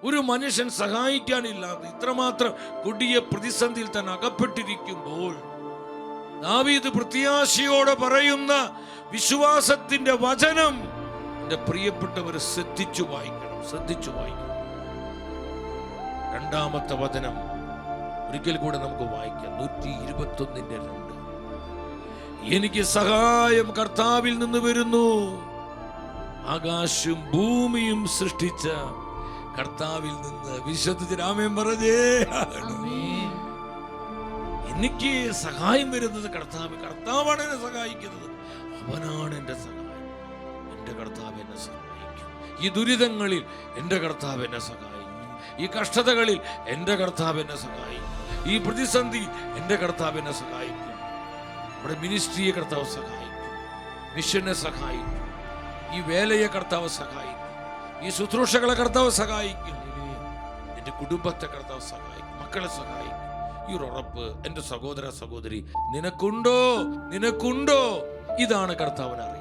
ഒരു മനുഷ്യൻ സഹായിക്കാനില്ലാതെ ഇത്രമാത്രം കൊടിയ പ്രതിസന്ധിയിൽ തന്നെ അകപ്പെട്ടിരിക്കുമ്പോൾ ദാവീദ് പ്രത്യാശയോടെ പറയുന്ന വിശ്വാസത്തിന്റെ വചനം എന്റെ പ്രിയപ്പെട്ടവർ ശ്രദ്ധിച്ചു വായിക്കണം. രണ്ടാമത്തെ വചനം ഒരിക്കൽ കൂടെ നമുക്ക് വായിക്കാം. 121:2. എനിക്ക് സഹായം കർത്താവിൽ നിന്ന് വരുന്നു. ആകാശവും ഭൂമിയും സൃഷ്ടിച്ച കർത്താവിൽ നിന്ന്. വിശ്വസിച്ച് ആമേൻ പറഞ്ഞേ. എനിക്ക് സഹായം വരുന്നത് കർത്താവാണ് എന്നെ സഹായിക്കുന്നത്. അവനാണ് എന്റെ സഹായം. എന്റെ കർത്താവ് എന്നെ സഹായിക്കും. ഈ ദുരിതങ്ങളിൽ എന്റെ കർത്താവ് എന്നെ സഹായിക്കും. ഈ കഷ്ടതകളിൽ എന്റെ കർത്താവ് എന്നെ സഹായിക്കും. ഈ പ്രതിസന്ധി എന്റെ കർത്താവ് എന്നെ സഹായിക്കും. നമ്മുടെ മിനിസ്ട്രിയെ കർത്താവ് സഹായിക്കും. മിഷനെ സഹായിക്കും. ഈ വേലയെ കർത്താവ് സഹായിക്കും. ഈ ശുശ്രൂഷകളെ കർത്താവ് സഹായിക്കും. എന്റെ കുടുംബത്തെ കർത്താവ് സഹായിക്കും. മക്കളെ സഹായിക്കും. ഈ ഒരു ഉറപ്പ് എൻ്റെ സഹോദര സഹോദരി നിനക്കുണ്ടോ? ഇതാണ് കർത്താവിന് അറിയുക.